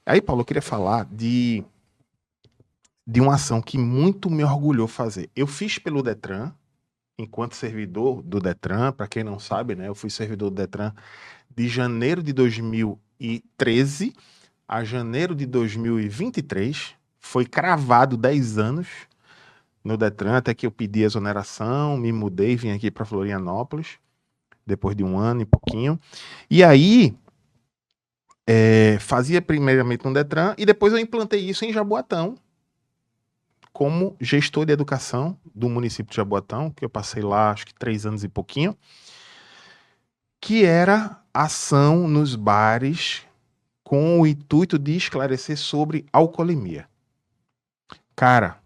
Aí, Paulo, eu queria falar de uma ação que muito me orgulhou fazer. Eu fiz pelo Detran, enquanto servidor do Detran, para quem não sabe, né? Eu fui servidor do Detran de janeiro de 2013 a janeiro de 2023. Foi cravado 10 anos no Detran, até que eu pedi exoneração, me mudei, vim aqui para Florianópolis, depois de um ano e pouquinho. E aí, fazia primeiramente no Detran, e depois eu implantei isso em Jaboatão, como gestor de educação do município de Jaboatão, que eu passei lá acho que 3 anos e pouquinho, que era ação nos bares com o intuito de esclarecer sobre alcoolemia. Cara,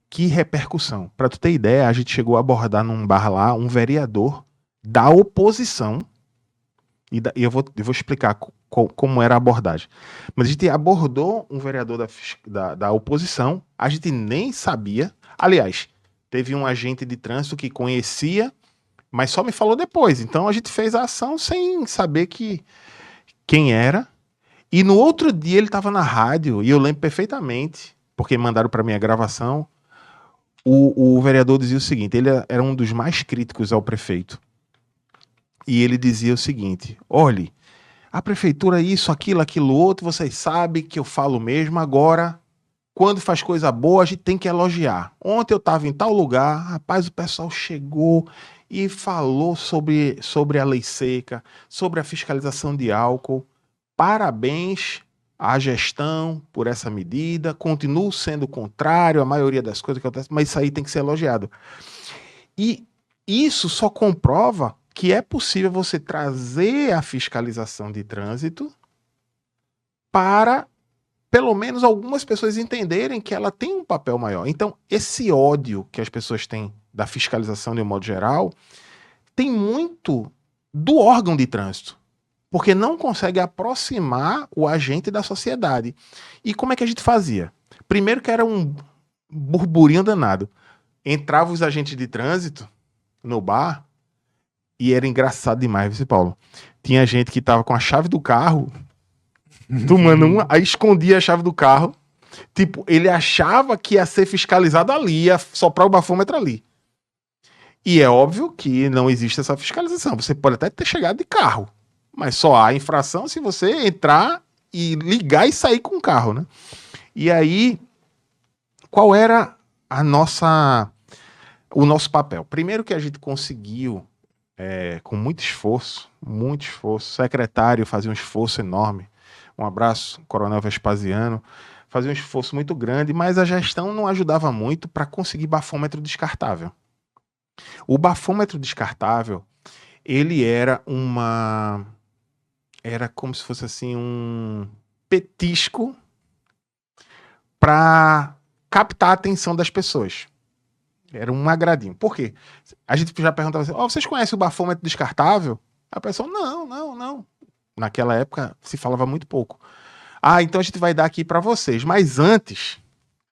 que repercussão. Para tu ter ideia, a gente chegou a abordar num bar lá um vereador da oposição, e eu vou explicar como era a abordagem. Mas a gente abordou um vereador da oposição, a gente nem sabia. Aliás, teve um agente de trânsito que conhecia, mas só me falou depois. Então a gente fez a ação sem saber quem era. E no outro dia ele estava na rádio, e eu lembro perfeitamente, porque mandaram para mim a gravação. O vereador dizia o seguinte: ele era um dos mais críticos ao prefeito. E ele dizia o seguinte: olhe, a prefeitura, isso, aquilo, outro, vocês sabem que eu falo mesmo. Agora, quando faz coisa boa, a gente tem que elogiar. Ontem eu estava em tal lugar, rapaz, o pessoal chegou e falou sobre a lei seca, sobre a fiscalização de álcool. Parabéns à gestão por essa medida. Continuo sendo contrário à maioria das coisas que acontecem, mas isso aí tem que ser elogiado. E isso só comprova que é possível você trazer a fiscalização de trânsito para, pelo menos, algumas pessoas entenderem que ela tem um papel maior. Então, esse ódio que as pessoas têm da fiscalização de um modo geral tem muito do órgão de trânsito, porque não consegue aproximar o agente da sociedade. E como é que a gente fazia? Primeiro que era um burburinho danado. Entravam os agentes de trânsito no bar e era engraçado demais, viu, Paulo? Tinha gente que tava com a chave do carro, tomando uma, aí escondia a chave do carro. Tipo, ele achava que ia ser fiscalizado ali, ia soprar o bafômetro ali. E é óbvio que não existe essa fiscalização. Você pode até ter chegado de carro, mas só há infração se você entrar e ligar e sair com o carro, né? E aí, qual era o nosso papel? Primeiro que a gente conseguiu, com muito esforço, o secretário fazia um esforço enorme. Um abraço, Coronel Vespasiano. Fazia um esforço muito grande, mas a gestão não ajudava muito para conseguir bafômetro descartável. O bafômetro descartável, ele era como se fosse assim um petisco para captar a atenção das pessoas. Era um agradinho. Por quê? A gente já perguntava assim: vocês conhecem o bafômetro descartável? A pessoa: não. Naquela época se falava muito pouco. Então a gente vai dar aqui para vocês. Mas antes,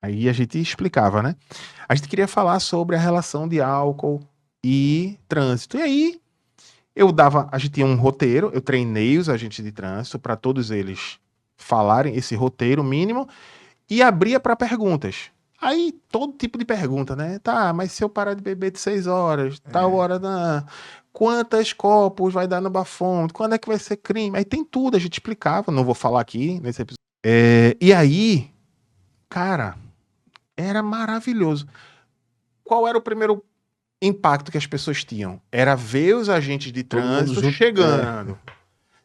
aí a gente explicava, né? A gente queria falar sobre a relação de álcool e trânsito. E aí a gente tinha um roteiro, eu treinei os agentes de trânsito para todos eles falarem esse roteiro mínimo e abria para perguntas. Aí, todo tipo de pergunta, né? Tá, mas se eu parar de beber de 6 horas, tal hora quantas copos vai dar no bafômetro? Quando é que vai ser crime? Aí tem tudo, a gente explicava, não vou falar aqui nesse episódio. E aí, cara, era maravilhoso. Qual era o primeiro impacto que as pessoas tinham? Era ver os agentes de trânsito chegando.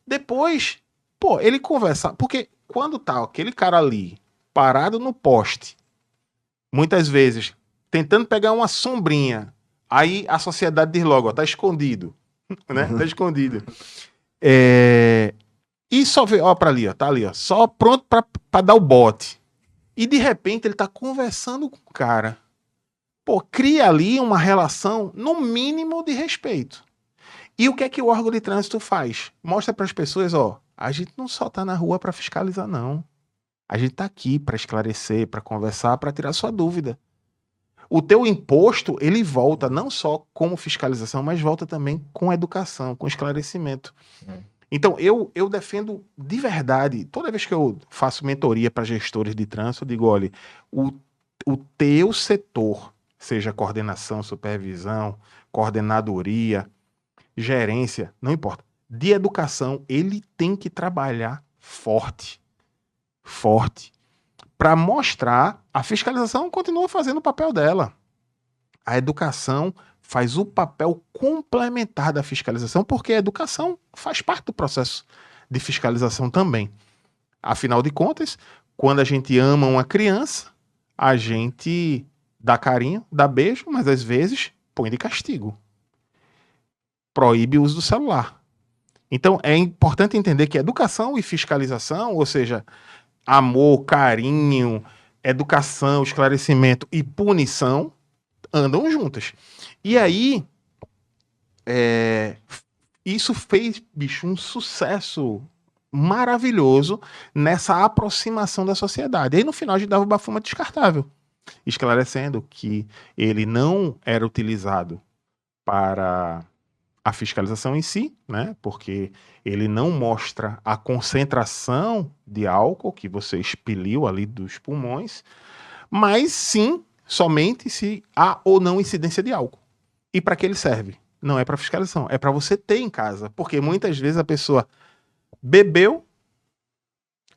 Depois, ele conversa. Porque quando tá aquele cara ali, parado no poste, muitas vezes, tentando pegar uma sombrinha, aí a sociedade diz logo: tá escondido. Né? Tá escondido. E só vê, pra ali, tá ali, só pronto pra dar o bote. E de repente ele tá conversando com o cara. Cria ali uma relação, no mínimo, de respeito. E o que é que o órgão de trânsito faz? Mostra para as pessoas: a gente não só tá na rua para fiscalizar, não. A gente tá aqui para esclarecer, para conversar, para tirar sua dúvida. O teu imposto, ele volta não só como fiscalização, mas volta também com educação, com esclarecimento. Então, eu defendo de verdade, toda vez que eu faço mentoria para gestores de trânsito, eu digo, olha, o, o teu setor, seja coordenação, supervisão, coordenadoria, gerência, não importa, de educação, ele tem que trabalhar forte, para mostrar, a fiscalização continua fazendo o papel dela. A educação faz o papel complementar da fiscalização, porque a educação faz parte do processo de fiscalização também. Afinal de contas, quando a gente ama uma criança, a gente dá carinho, dá beijo, mas às vezes põe de castigo. Proíbe o uso do celular. Então é importante entender que educação e fiscalização, ou seja, amor, carinho, educação, esclarecimento e punição, andam juntas. E aí, isso fez, bicho, um sucesso maravilhoso nessa aproximação da sociedade. Aí no final a gente dava o bafômetro descartável, esclarecendo que ele não era utilizado para a fiscalização em si, né? Porque ele não mostra a concentração de álcool que você expeliu ali dos pulmões, mas sim somente se há ou não incidência de álcool. E para que ele serve? Não é para fiscalização, é para você ter em casa, porque muitas vezes a pessoa bebeu,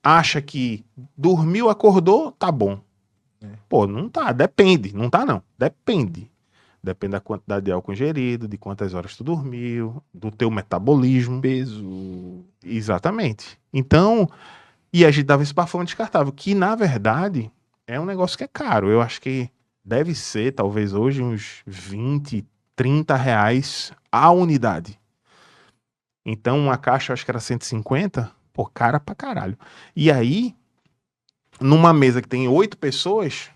acha que dormiu, acordou, tá bom. Pô, não tá, depende, não tá não, depende. Depende da quantidade de álcool ingerido, de quantas horas tu dormiu, do teu metabolismo. Peso. Exatamente. Então, e a gente dava esse bafômetro descartável, que na verdade é um negócio que é caro. Eu acho que deve ser, talvez hoje, uns 20, 30 reais a unidade. Então, uma caixa, eu acho que era 150, pô, cara pra caralho. E aí, numa mesa que tem 8 pessoas,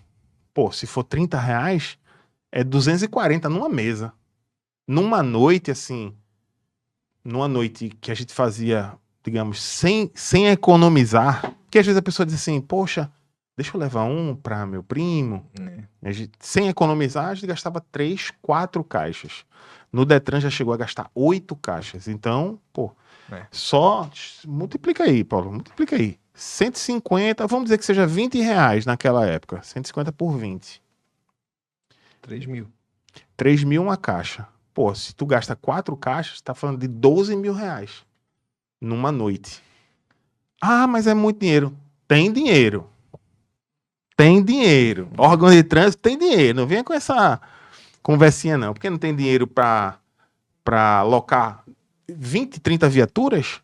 pô, se for 30 reais, é 240 numa mesa. Numa noite, assim, numa noite que a gente fazia, digamos, sem economizar, porque às vezes a pessoa diz assim, poxa, deixa eu levar um para meu primo. Sem economizar, a gente gastava 3, 4 caixas. No Detran já chegou a gastar 8 caixas. Então, pô, só multiplica aí, Paulo, multiplica aí. 150, vamos dizer que seja 20 reais naquela época. 150 por 20. 3 mil. 3 mil uma caixa. Pô, se tu gasta 4 caixas, tá falando de 12 mil reais numa noite. Ah, mas é muito dinheiro. Tem dinheiro. Tem dinheiro. Órgão de trânsito tem dinheiro. Não venha com essa conversinha, não. Porque não tem dinheiro para alocar 20, 30 viaturas?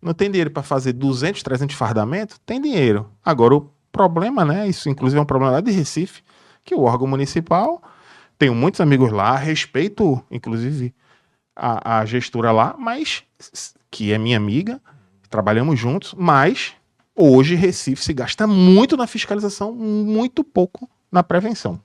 Não tem dinheiro para fazer 200, 300 fardamentos? Tem dinheiro. Agora, o problema, né? Isso, inclusive, é um problema lá de Recife, que o órgão municipal, tenho muitos amigos lá, respeito, inclusive, a gestora lá, mas que é minha amiga, trabalhamos juntos, mas hoje Recife se gasta muito na fiscalização, muito pouco na prevenção.